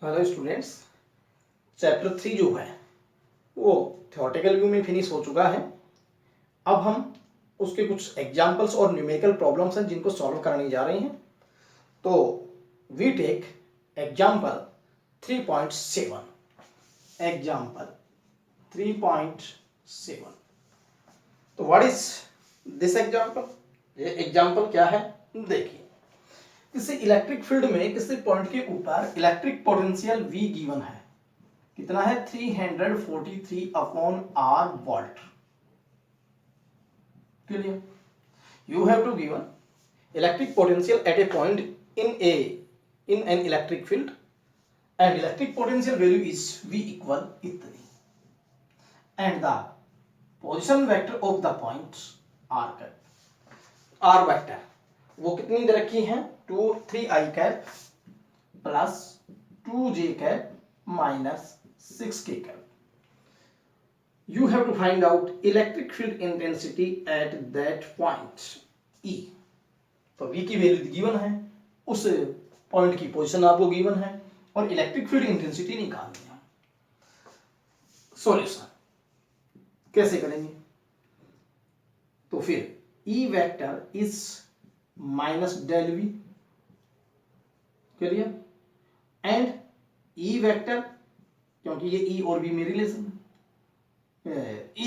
Hello students, chapter 3 जो है वो थ्योरेटिकल व्यू में फिनिश हो चुका है। अब हम उसके कुछ एग्जांपल्स और न्यूमेरिकल प्रॉब्लम्स हैं जिनको सॉल्व करने जा रहे हैं। तो वी टेक एग्जांपल 3.7। एग्जांपल 3.7। तो व्हाट इज दिस एग्जांपल? ये एग्जांपल क्या है देखिए। किसी इलेक्ट्रिक फील्ड में किसी पॉइंट के ऊपर इलेक्ट्रिक पोटेंशियल V गिवन है। कितना है? 343 upon R volt. Clear? You have to given electric potential at a point in an electric field and electric potential value is V equal इतनी, and the position vector of the point R cap. R vector वो कितनी दे रखी है? 3i cap plus 2j cap minus 6k cap. You have to find out electric field intensity at that point E। तो V की value given है, उस point की position आपको गिवन है और इलेक्ट्रिक फील्ड इंटेंसिटी निकालनी है। सॉल्यूशन कैसे करेंगे? तो फिर E vector is minus del V, clear, and E vector, क्योंकि ये E और V में रिलेशन है, E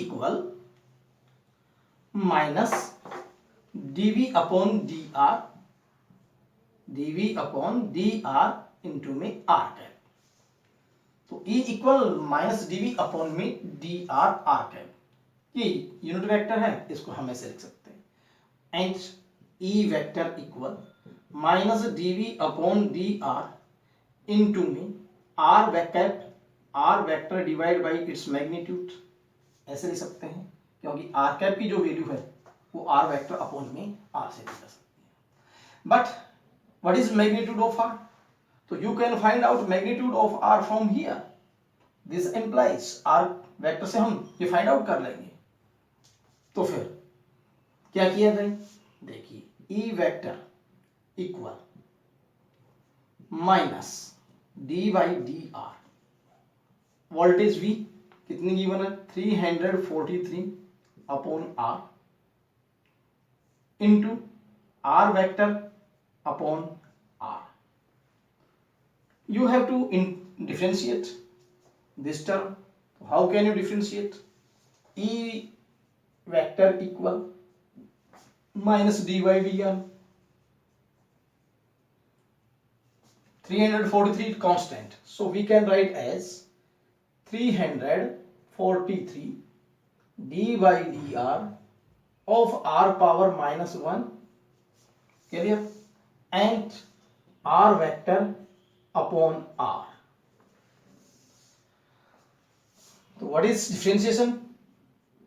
equal minus dv upon dr into में r कैप। तो E equal minus dv upon में dr r कैप, ये यूनिट वेक्टर है, इसको हम ऐसे लिख सकते हैं। And E vector equal minus dv upon dr into में r vector divide by its magnitude, ऐसे लिख सकते हैं, क्योंकि r कैप की जो वैल्यू है वो r वेक्टर अपॉन में r से लिख सकते हैं। But what is magnitude of r? तो you can find out magnitude of r from here. This implies r vector से हम ये फाइंड आउट कर लेंगे। तो फिर क्या किया जाए? देखिए, E vector equal minus D by D R, voltage V कितनी गिवन है? 343 upon R into R vector upon R। You have to differentiate this term. How can you differentiate? E vector equal minus d by dr, 343 constant, so we can write as 343 d by dr of r power minus 1, clear, and r vector upon r. So what is differentiation?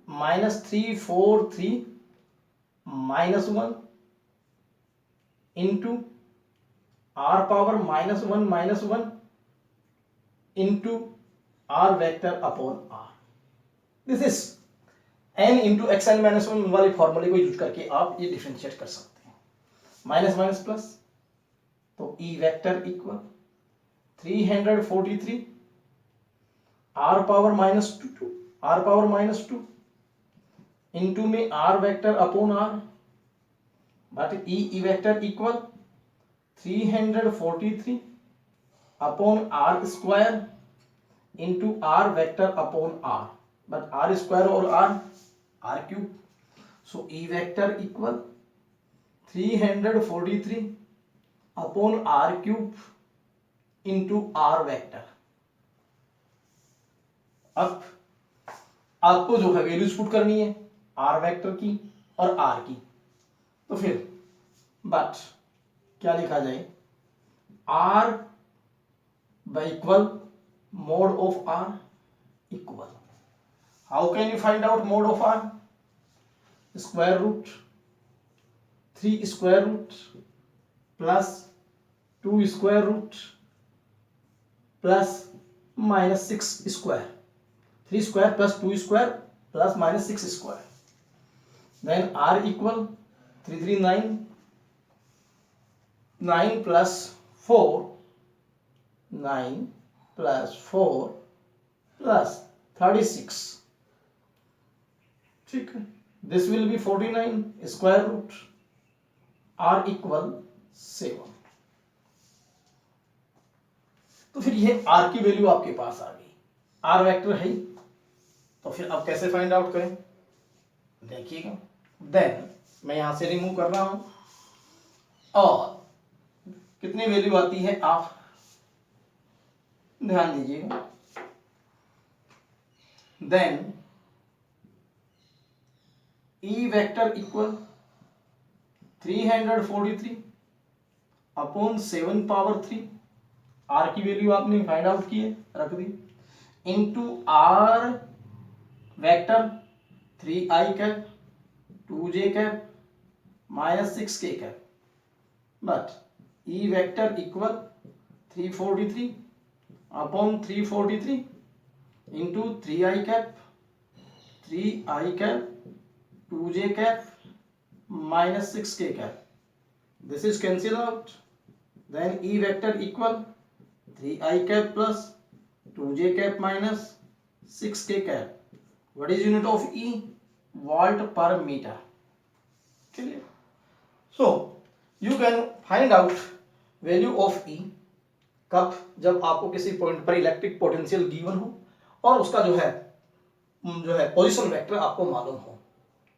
Minus 343 minus 1 into r power minus 1 into r vector upon r. This is n into xn minus 1 वाले फॉर्मूले को use करके आप ये differentiate कर सकते हैं। Minus minus plus, तो E vector equal 343 r power minus 2 into में r vector upon r, but E vector equal 343 upon r square into r vector upon r, but r square और r cube, सो E vector equal 343 upon r cube into r vector. अब आपको जो है values put करनी है r vector की और r की। तो फिर बट क्या लिखा जाए? r by equal mod of r equal, how can you find out mod of r? Square root 3 square root plus 2 square root plus minus 6 square, 3 square plus 2 square plus minus 6 square, then r equal 339 9 plus 9 plus 4 plus 36, ठीक है, this will be 49 square root, r equal 7। तो फिर ये r की value आपके पास आ गई, r vector है, तो फिर अब कैसे फाइंड आउट करें, देखिएगा। देन मैं यहां से रिमूव कर रहा हूं, और कितनी वैल्यू आती है आप ध्यान दीजिएगा। Then E vector equal 343 upon 7 power 3, r की वैल्यू आपने फाइंड आउट की है, रख दी, into r vector 3i cap 2j cap minus 6k cap, but E vector equal 343 upon 343 into 3i cap 2j cap minus 6k cap, this is cancel out, then E vector equal 3i cap plus 2j cap minus 6k cap, what is unit of E, volt per meter, clear? So you can find out value of E कब, जब आपको किसी point पर electric potential given हो और उसका जो है पोजीशन वेक्टर आपको मालूम हो,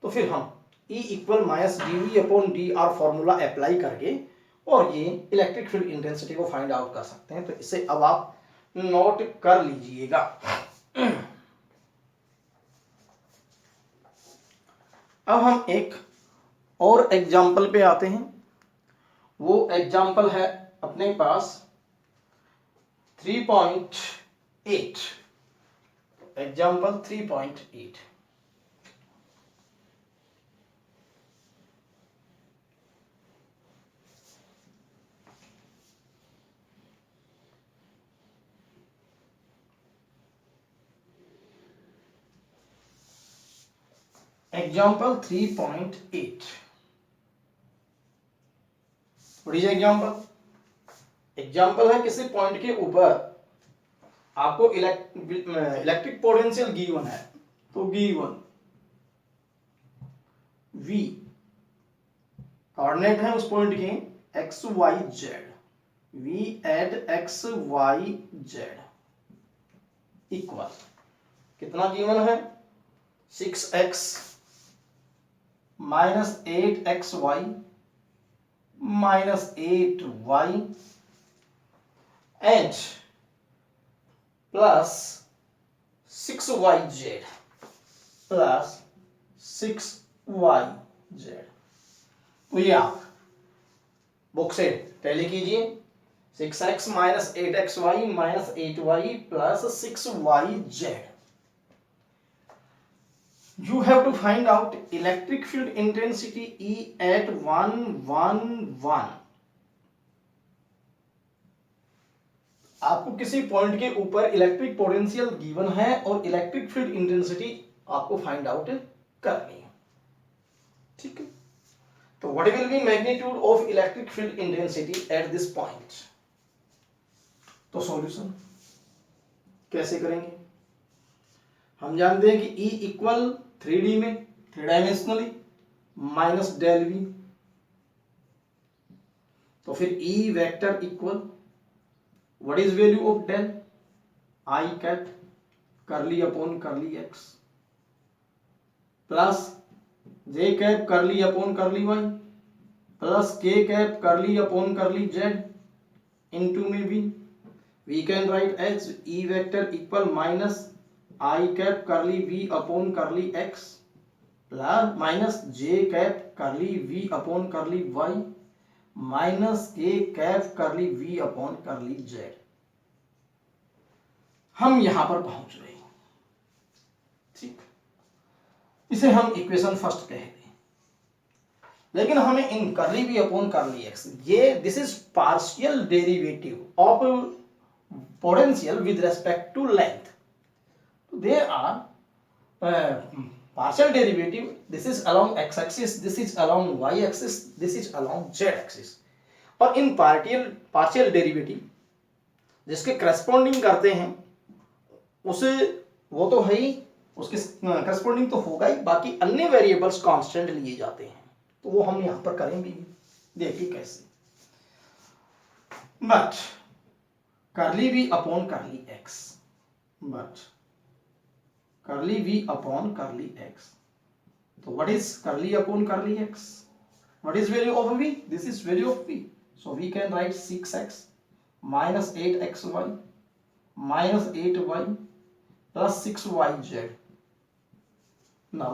तो फिर हम E equal minus dV upon dr formula apply करके और ये इलेक्ट्रिक फील्ड इंटेंसिटी को फाइंड आउट कर सकते हैं। तो इसे अब आप नोट कर लीजिएगा। अब हम एक और एग्जाम्पल पे आते हैं, वो एग्जाम्पल है अपने पास 3.8, example 3.8। Example 3.8, what is example? Example है किसी पॉइंट के ऊपर आपको इलेक्ट्रिक पोटेंशियल गिवन है, तो गिवन V कोऑर्डिनेट है उस पॉइंट के x y z, V at x y z equal कितना गिवन है, 6x minus 8xy minus 8y and plus 6yz plus 6yz। तो ये आप बुक से टैली कीजिए, 6x minus 8xy minus 8y plus 6yz। You have to find out electric field intensity E at 111। आपको किसी point के ऊपर इलेक्ट्रिक पोटेंशियल गिवन है और इलेक्ट्रिक फील्ड इंटेंसिटी आपको फाइंड आउट करनी है, ठीक है। तो what will be magnitude of electric field intensity at this point? तो सॉल्यूशन कैसे करेंगे? हम जानते हैं कि E इक्वल 3D में 3 डायमेंशनली माइनस डेल V, तो फिर E vector equal what is value of del, I cap curly upon curly x plus J cap curly upon curly y plus K cap curly upon curly z into में V can write as E vector equal minus I cap curly V upon curly x plus minus J cap curly V upon curly y minus K cap curly V upon curly z। हम यहां पर पहुंच रहे हैं, ठीक, इसे हम equation first कहते हैं, लेकिन हमें इन curly V upon curly x, ये this is partial derivative of potential with respect to length. They are partial derivative, this is along x axis, this is along y axis, this is along z axis, और इन partial derivative जिसके corresponding करते हैं उसे, वो तो है ही, उसके corresponding तो होगा ही, बाकी अन्य वेरिएबल्स कांस्टेंट लिए जाते हैं, तो वो हम यहां पर करेंगे। देखिए कैसे, बट करली वी अपॉन करली एक्स, बट करली वी अपॉन करली एक्स, तो व्हाट इज करली अपॉन करली x? What is value of v? This is value of v. So we can write 6x minus 8xy minus 8y plus 6yz. Now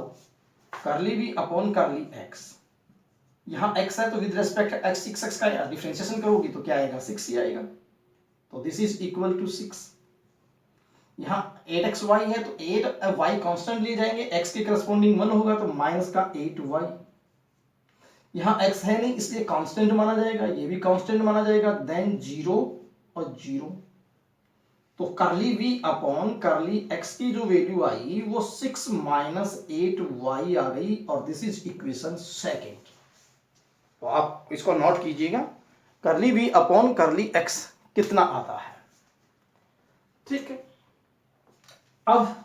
curly v upon curly x. यहाँ x है तो with respect x 6x का differentiation करोगी तो क्या आएगा? 6 ही आएगा। तो दिस इज इक्वल टू 6। यहाँ 8xy है तो 8y कांस्टेंट लिए जाएंगे, x के करस्पॉन्डिंग 1 होगा तो माइनस का 8y। यहाँ x है नहीं इसलिए कांस्टेंट माना जाएगा, ये भी कांस्टेंट माना जाएगा, देन 0 और 0। तो करली v अपॉन करली x की जो वैल्यू आई वो 6 माइनस 8y आ गई, और दिस इज इक्वेशन सेकेंड। तो आप इसको नोट कीजिएगा, करली v अपॉन करली x कितना आता है। ठीक है, अब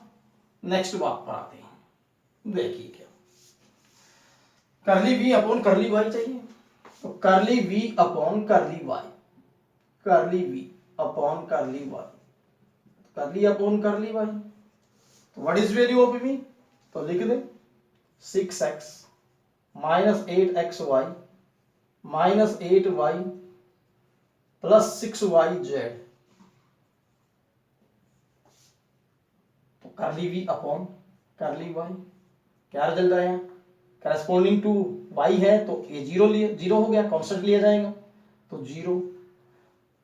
नेक्स्ट बात पर आते हैं। देखिए क्या, करली वी अपॉन करली वाई चाहिए, तो curly V upon curly Y, curly V upon curly Y, curly upon curly Y, तो what is value of V? तो लिख दें 6x minus 8xy minus 8y plus 6yz। तो curly V upon curly Y, क्या result आया? Corresponding to y है तो ये 0 हो गया, कांस्टेंट लिया जाएगा तो 0,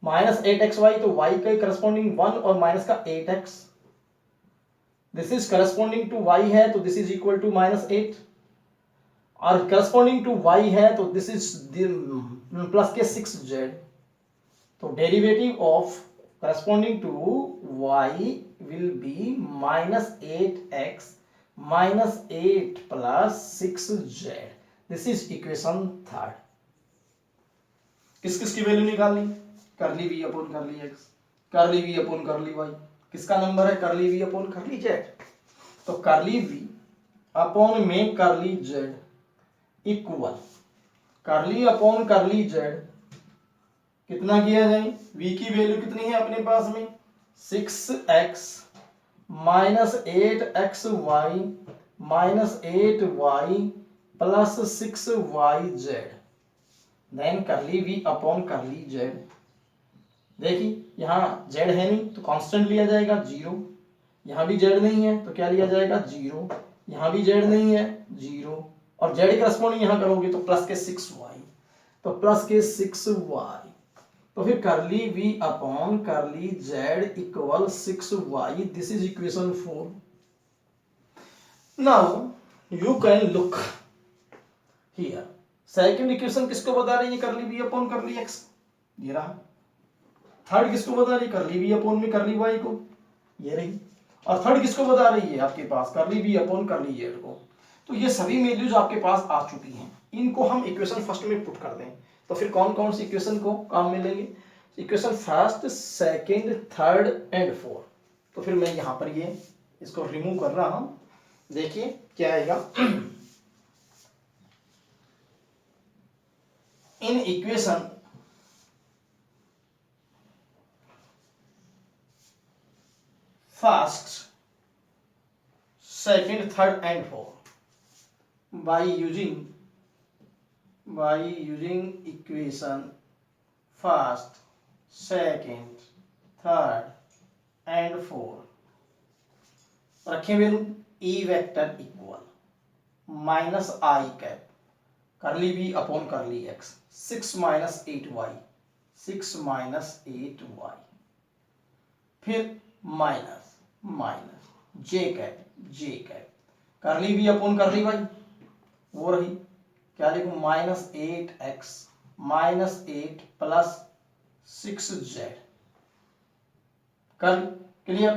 माइनस 8xy तो y के करस्पॉन्डिंग 1 और माइनस का 8x, this is corresponding to y है तो this is equal to minus 8, और करस्पॉन्डिंग टू y है तो दिस इज प्लस के 6z। तो derivative of corresponding to y will be minus 8x minus 8 plus 6z. This is equation third. किस किस की वैल्यू निकालनी? Curly v upon curly x, curly v upon curly y, किसका नंबर है? Curly v upon curly z। तो करली v upon में करली z इक्वल करली अपॉन करली z, कितना किया जाए? v की वैल्यू कितनी है अपने पास में? 6x minus 8xy minus 8y plus 6yz, then curly v upon curly z। देखिए यहाँ z है नहीं तो कांस्टेंट लिया जाएगा 0, यहाँ भी z नहीं है तो क्या लिया जाएगा? 0, यहाँ भी z नहीं है 0, और z करस्पॉन्डिंग यहाँ करोगे तो प्लस के 6y, तो प्लस के 6y, तो फिर करली v upon curly z equal 6y। This is equation 4। Now you can look here, second equation किसको बता रही है? Curly v upon curly x, ये रहा। थर्ड किसको बता रही है? करली v अपॉन में करली y को, ये रही। और थर्ड किसको बता रही है आपके पास? करली v अपॉन करली z को। तो ये सभी वैल्यूज आपके पास आ चुकी हैं, इनको हम इक्वेशन फर्स्ट में पुट कर दें तो फिर कौन कौन सी इक्वेशन को काम में लेंगे? Equation first, second, third and fourth. तो फिर मैं यहां पर ये इसको रिमूव कर रहा हूं। देखिए क्या आएगा, in equation first, second, third and fourth by using equation first, second, third and fourth रखें value e vector equal minus I cap curly v upon curly x, 6 minus 8y, 6 minus 8y, फिर minus minus j cap curly v upon curly y, वो रही, क्या लिखूं? Minus 8x minus 8 plus 6z। कर clear?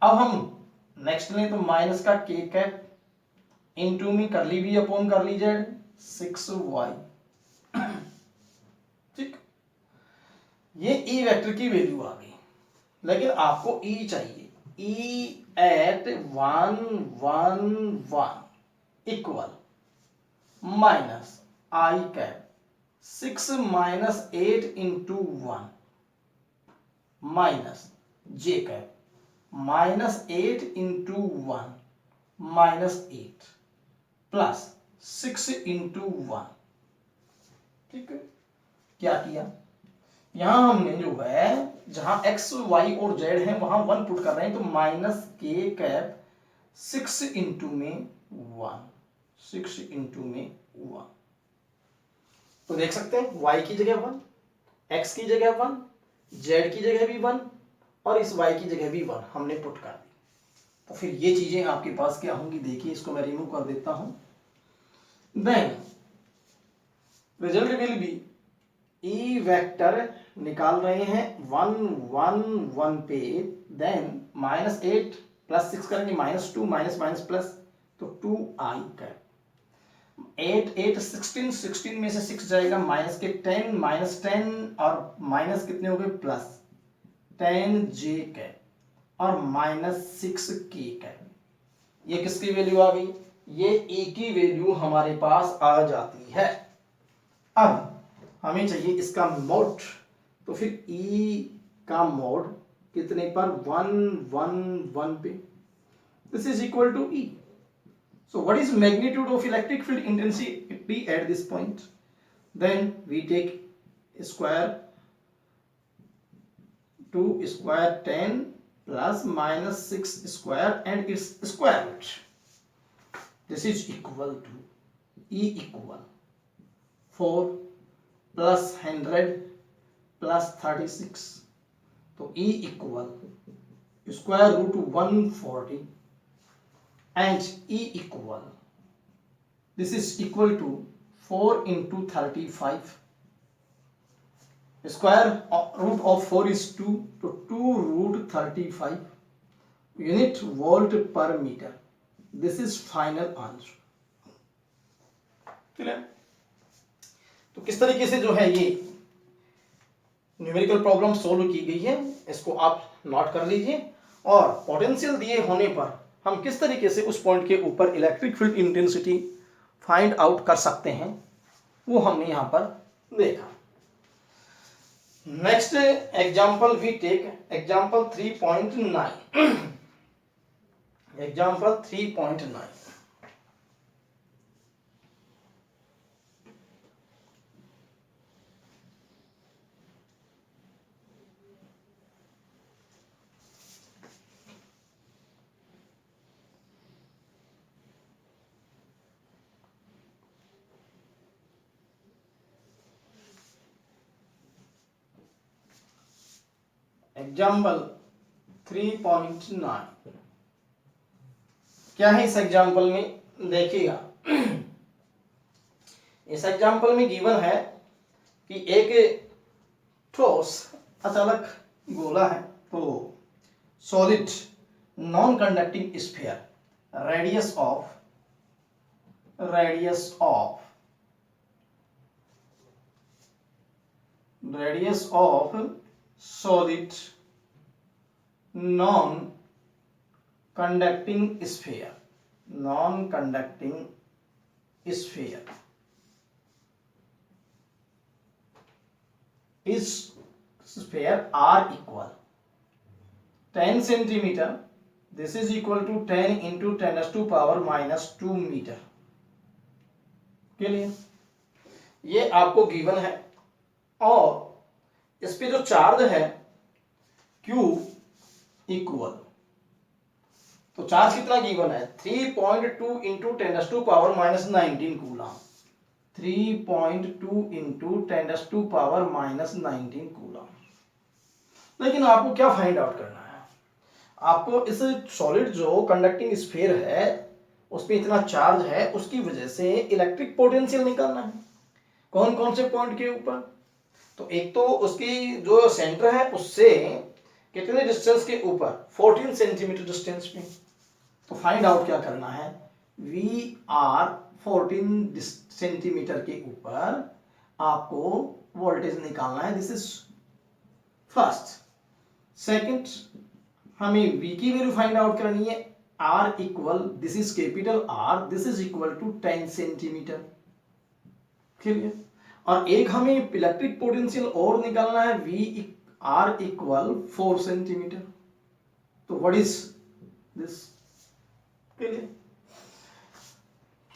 अब हम next लें तो माइनस का k कैप इनटू में करली v upon curly z 6y ये ई वेक्टर की वैल्यू आ गई, लेकिन आपको ई चाहिए। E at 1 1 1 equal minus I cap 6 minus 8 into 1 minus J cap minus 8 into 1 minus 8 plus 6 into 1। ठीक है, क्या किया, यहां हमने जो है जहां x y और z है वहां 1 पुट कर रहे हैं, तो माइनस के कैप 6 इंटू में 1, 6 इंटू में 1। तो देख सकते हैं y की जगह 1, x की जगह 1, z की जगह भी 1 और इस y की जगह भी 1 हमने पुट कर दी। तो फिर ये चीजें आपके पास क्या होंगी, देखिए इसको मैं रिमूव कर देता हूं। Then result will be E vector निकाल रहे हैं 1 1 1 पे, देन माइनस 8 प्लस 6 करेंगे माइनस 2 माइनस माइनस प्लस, तो 2 आई कैप 8 8 16 16 में से 6 जाएगा माइनस के 10 माइनस 10 और माइनस कितने हो गए प्लस 10 जे कैप और माइनस 6 के कैप। ये किसकी वैल्यू आ गई, ये ए की वैल्यू हमारे पास आ जाती है। अब हमें चाहिए इसका मोड, तो फिर ई का मोड कितने पर 1 1 1 पे, this is equal to E. So what is magnitude of electric field intensity at this point? Then we take square 2 square 10 plus minus 6 square and its square root. This is equal to E equal 4 plus 100 plus 36. So E equal square root 140 and E equal, this is equal to 4 into 35. Square root of 4 is 2, so 2 root 35 unit volt per meter. This is final answer. Clear? तो किस तरीके से जो है ये numerical problem solve की गई है, इसको आप नोट कर लीजिए। और पोटेंशियल दिए होने पर हम किस तरीके से उस पॉइंट के ऊपर electric field intensity find out कर सकते हैं, वो हमने यहां पर देखा। Next example we take example 3.9। Example 3.9। Example 3.9 क्या है इस एग्जाम्पल में, देखिएगा। इस एग्जाम्पल में गिवन है कि एक ठोस अचालक गोला है, तो solid non conducting sphere radius of solid non-conducting sphere is sphere r equal 10 centimeter. This is equal to 10 into 10 raised to power minus 2 meter के लिए ये आपको गिवन है। और इस पे जो चार्ज है Q इक्वल, तो चार्ज कितना गिवन है 3.2 into 10 raised to power minus 19 coulomb, 3.2 into 10 raised to power minus 19 coulomb. लेकिन आपको क्या फाइंड आउट करना है, आपको इस सॉलिड जो कंडक्टिंग स्फीयर है उस पे इतना चार्ज है, उसकी वजह से इलेक्ट्रिक पोटेंशियल निकालना है। कौन कौन से पॉइंट के ऊपर, तो एक तो उसकी जो सेंटर है उससे कितने डिस्टेंस के ऊपर 14 सेंटीमीटर डिस्टेंस पे। तो फाइंड आउट क्या करना है, वी आर 14 सेंटीमीटर के ऊपर आपको वोल्टेज निकालना है। This is first. सेकंड, हमें v की वैल्यू फाइंड आउट करनी है। r equal, this is capital R, this is equal to 10 centimetre. Clear? और एक हमें इलेक्ट्रिक पोटेंशियल और निकालना है, r इक्वल 4 सेंटीमीटर। तो व्हाट इज दिस? क्लियर?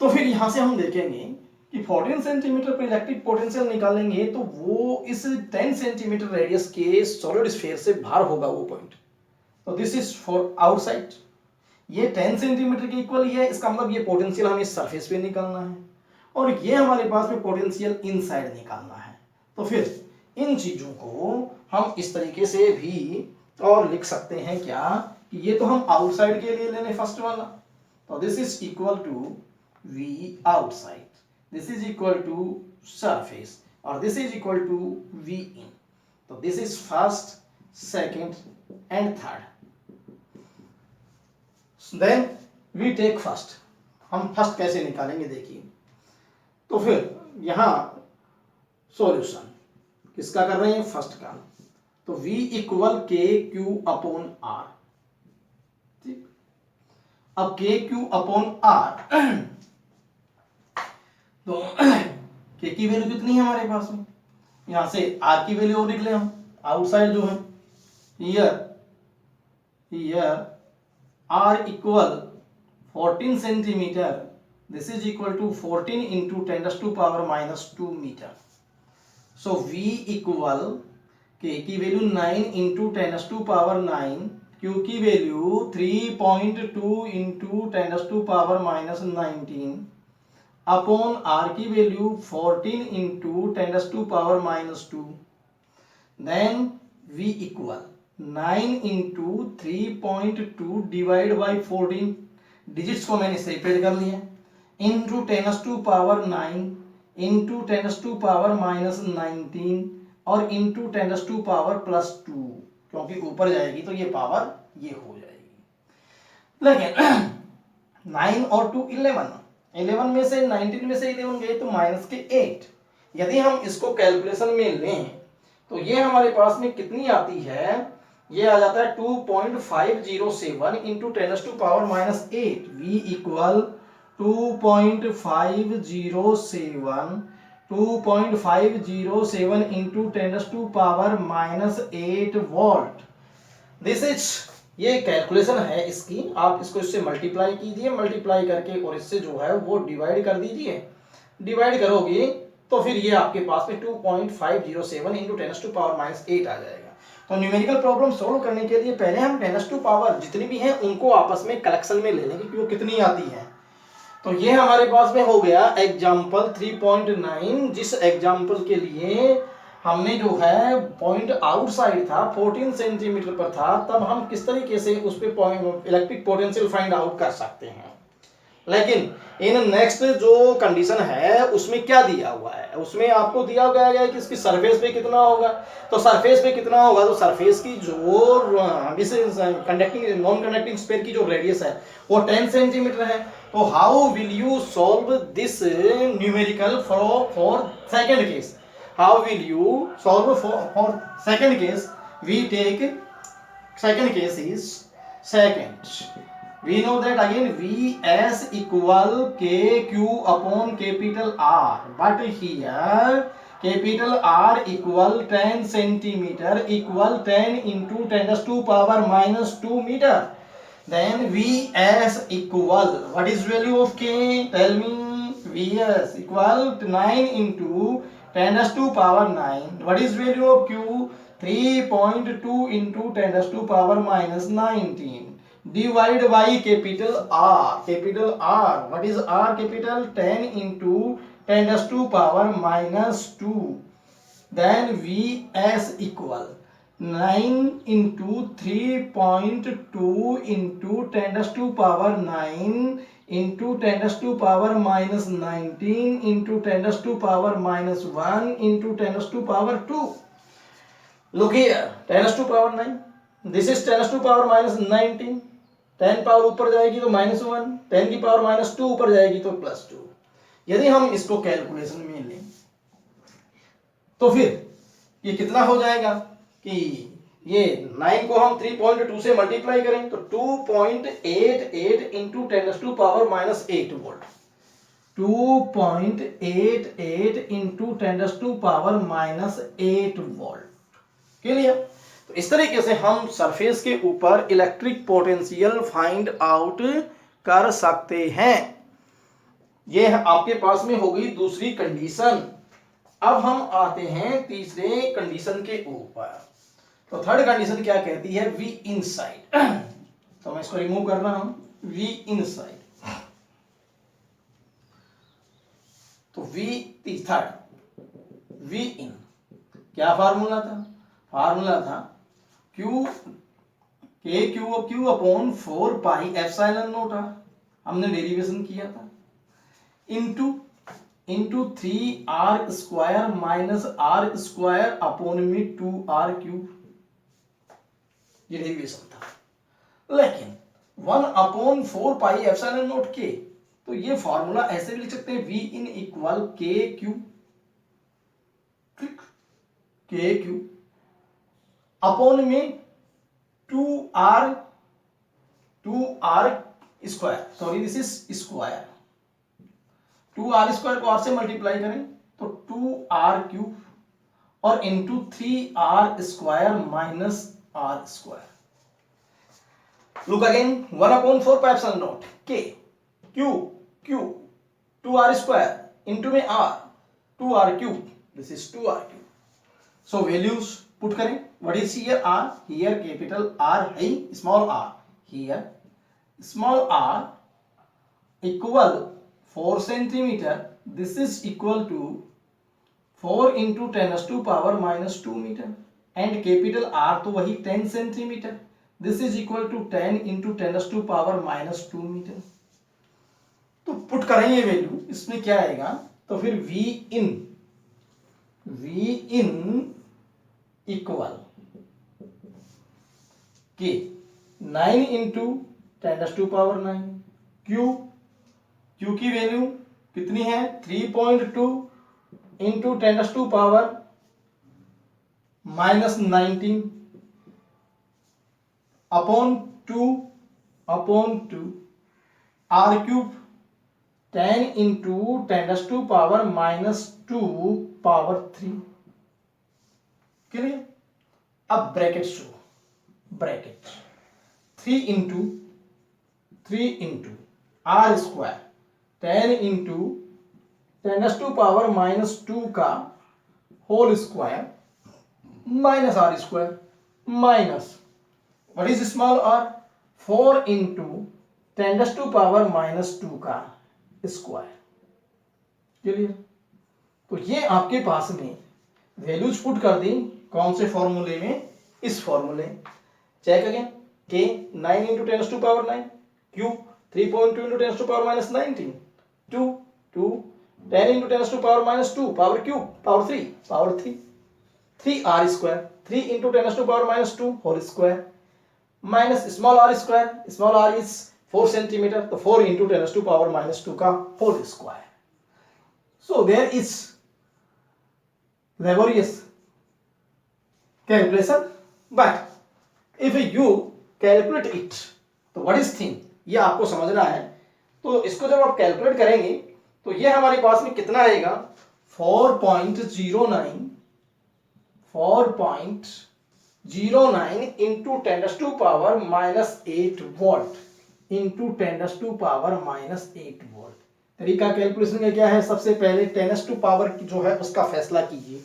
तो फिर यहां से हम देखेंगे कि 14 सेंटीमीटर पर इलेक्ट्रिक पोटेंशियल निकालेंगे तो वो इस 10 सेंटीमीटर रेडियस के सॉलिड स्फीयर से बाहर होगा वो पॉइंट। तो दिस इज फॉर आउटसाइड, ये 10 सेंटीमीटर के इक्वल ही है, इसका मतलब ये पोटेंशियल हमें सरफेस पे निकालना है और ये हमारे पास में पोटेंशियल इनसाइड निकालना है। तो फिर इन चीजों को हम इस तरीके से भी और लिख सकते हैं क्या कि ये तो हम आउटसाइड के लिए लेने फर्स्ट वाला, तो this is equal to V outside, this is equal to surface or this is equal to V in. So this is first, second and third. Then we take first. हम first कैसे निकालेंगे देखिए। तो फिर यहां solution किसका कर रहे हैं? फर्स्ट का। तो V equal K Q upon are. ठीक, अब के क्यू अपॉन आर, तो के की वैल्यू कितनी है हमारे पास में? यहां से आर की वैल्यू और लिख ले हम, आउटसाइड जो है here R equal 14 centimetre, this is equal to 14 into 10⁻⁻² metre. So V equal K की वैल्यू 9 इंटू 10⁻⁹, क्यू की वैल्यू 3.2 इंटू 10⁻⁻19 अपॉन आर की value 14 into 10⁻⁻², then V equal 9 into 3.2 divide by 14, digits को मैंने separate कर लिया, into 10⁻⁹ into 10⁻⁻19 और into 10⁻+2, क्योंकि ऊपर जाएगी तो ये पावर ये हो जाएगी। लेकिन 9 और 2 11 में से 19 में से 11 गए तो माइनस के 8। यदि हम इसको कैलकुलेशन में लें तो ये हमारे पास में कितनी आती है? ये आ जाता है 2.507 into 10⁻⁻8। V equal 2.507 into 10⁻⁻8 volt. This is, ये कैलकुलेशन है इसकी, आप इसको इससे मल्टीप्लाई कीजिए, मल्टीप्लाई करके और इससे जो है वो डिवाइड कर दीजिए। डिवाइड करोगे तो फिर ये आपके पास में 2.507 इंटू 10⁻⁻8 आ जाएगा। तो न्यूमेरिकल प्रॉब्लम सॉल्व करने के लिए पहले हम 10⁻⁻ जितनी भी हैं उनको आपस में कलेक्शन में ले लेंगे कि वो कितनी आती है। तो ये हमारे पास में हो गया एग्जाम्पल 3.9, जिस एग्जाम्पल के लिए हमने जो है पॉइंट आउटसाइड था 14 सेंटीमीटर पर था, तब हम किस तरीके से उस पे इलेक्ट्रिक पोटेंशियल फाइंड आउट कर सकते हैं। लेकिन इन नेक्स्ट जो कंडीशन है उसमें क्या दिया हुआ है? उसमें आपको दिया गया है कि इसकी सरफेस पे कितना होगा। तो सरफेस पे कितना होगा, तो सरफेस की जो कंडक्टिंग नॉन कंडक्टिंग स्फीयर की जो रेडियस है वो 10 सेंटीमीटर है। तो how will you solve this numerical for second case? How will you solve for second case? We take second case is second. We know that again Vs equal kq upon capital R, but here capital R equal 10 centimeter equal 10 into 10⁻⁻² meter. Then Vs equal, what is value of k? Tell me. Vs equal 9 into 10⁻⁹. What is value of q? 3.2 into 10⁻⁻19 divide by capital R. Capital R, what is R capital? 10 into 10⁻⁻². Then Vs equal 9 into 3.2 into 10⁻⁹ into 10⁻⁻19 into 10⁻⁻1 into 10⁻². Look here, 10⁻⁹, this is 10⁻⁻19, 10 power ऊपर जाएगी तो -1, 10 की power -2 ऊपर जाएगी तो +2। यदि हम इसको कैलकुलेशन में लें तो फिर ये कितना हो जाएगा? कि ये 9 को हम 3.2 से मल्टीप्लाई करें तो 2.88 into 10⁻⁻8 volt, 2.88 into 10⁻⁻8 volt. Clear? तो इस तरीके से हम सरफेस के ऊपर इलेक्ट्रिक पोटेंशियल फाइंड आउट कर सकते हैं। ये आपके पास में होगी दूसरी कंडीशन। अब हम आते हैं तीसरे कंडीशन के ऊपर। तो थर्ड कंडीशन क्या कहती है? V inside. तो मैं इसको रिमूव कर रहा हूं, वी इनसाइड। तो वी थर्ड, वी इन क्या फार्मूला था? फार्मूला था Q upon 4 pi epsilon naught R, हमने डेरिवेशन किया था, into 3r square minus r square upon में 2r क्यूब, ये डेरिवेशन था। लेकिन 1/4 पाई एप्सिलॉन नॉट के, तो ये फॉर्मूला ऐसे भी लिख सकते हैं, V in equal K Q upon में 2r square, sorry this is square, 2r square को r से मल्टीप्लाई करें तो 2r क्यूब और into 3r square minus r square. Look again, 1/4 pi epsilon not k q 2r square into में r 2r cube, this is 2r cube. So values put करें, what is here r, here capital R है, small r, here small r equal 4 centimetre, this is equal to 4 into 10⁻⁻2 metre, and capital R तो वही 10 centimetre, this is equal to 10 into 10⁻⁻2 metre. तो put करें ये value, इसमें क्या आएगा? तो फिर V इन इक्वल के 9 इंटू 10⁻⁹, क्यू की वैल्यू कितनी है? 3.2 into 10⁻⁻19 upon 2 r cube 10 into 10⁻⁻2 power 3। Clear? अब bracket show, bracket 3 into r square 10 into 10⁻⁻2 का whole square minus r square minus what is small r 4 into 10⁻⁻2 का स्क्वायर। क्लियर? तो ये आपके पास में वैल्यूज पुट कर दी, कौन से फॉर्मूले में? इस फॉर्मूले। Check again, K 9 into 10⁻⁹, cube 3.2 into 10⁻⁻19, 2 10 into 10⁻⁻2 power cube power 3 3r square 3 into 10⁻⁻2 whole square minus small r square, small r is 4 centimetre, तो 4 इंटू 10⁻⁻2 का whole square. So there is laborious calculation, but if you calculate it, तो what is thing, ये आपको समझना है। तो इसको जब आप कैलकुलेट करेंगे तो ये हमारे पास में कितना आएगा? 4.09 इंटू 10⁻⁻8 वोल्ट इंटू 10⁻�8 वोल्ट। तरीका कैलकुलेशन का क्या है? सबसे पहले 10⁻⁻, जो है उसका फैसला कीजिए।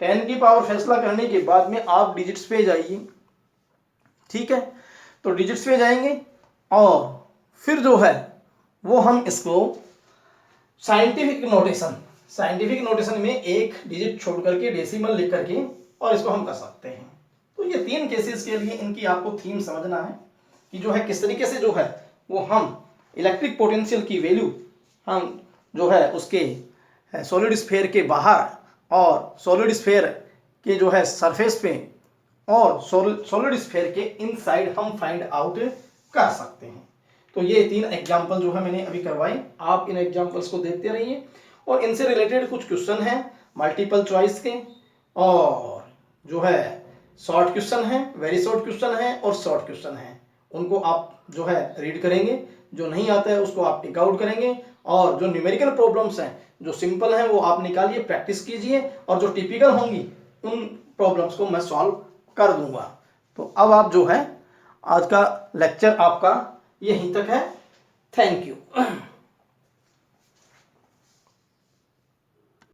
10 की पावर फैसला करने के बाद में आप डिजिट्स पे जाइए, ठीक है? तो डिजिट्स पे जाएंगे और फिर जो है वो हम इसको साइंटिफिक नोटेशन में एक डिजिट छोड़ करके डेसिमल लिख करके और इसको हम कर सकते हैं। तो ये 3 केसेस के लिए इनकी आपको थीम समझना है कि जो है किस तरीके से जो है वो हम इलेक्ट्रिक पोटेंशियल की वैल्यू हम जो है उसके सॉलिड स्फीयर के बाहर और सॉलिड स्फीयर के जो है सरफेस पे और सॉलिड स्फीयर के इनसाइड हम फाइंड आउट कर सकते हैं। तो ये 3 एग्जांपल जो है मैंने अभी करवाए, आप इन एग्जांपल्स को देखते रहिए और इनसे रिलेटेड कुछ क्वेश्चन हैं मल्टीपल चॉइस के और जो है शॉर्ट क्वेश्चन है, वेरी शॉर्ट क्वेश्चन है और शॉर्ट क्वेश्चन है। उनको आप जो है रीड करेंगे, जो नहीं आता है उसको आप टिक आउट करेंगे, और जो न्यूमेरिकल प्रॉब्लम्स हैं जो सिंपल हैं वो आप निकालिए, प्रैक्टिस कीजिए, और जो टिपिकल होंगी उन प्रॉब्लम्स को मैं सॉल्व कर दूंगा। तो अब आप जो है आज का लेक्चर आपका यहीं तक है। Thank you.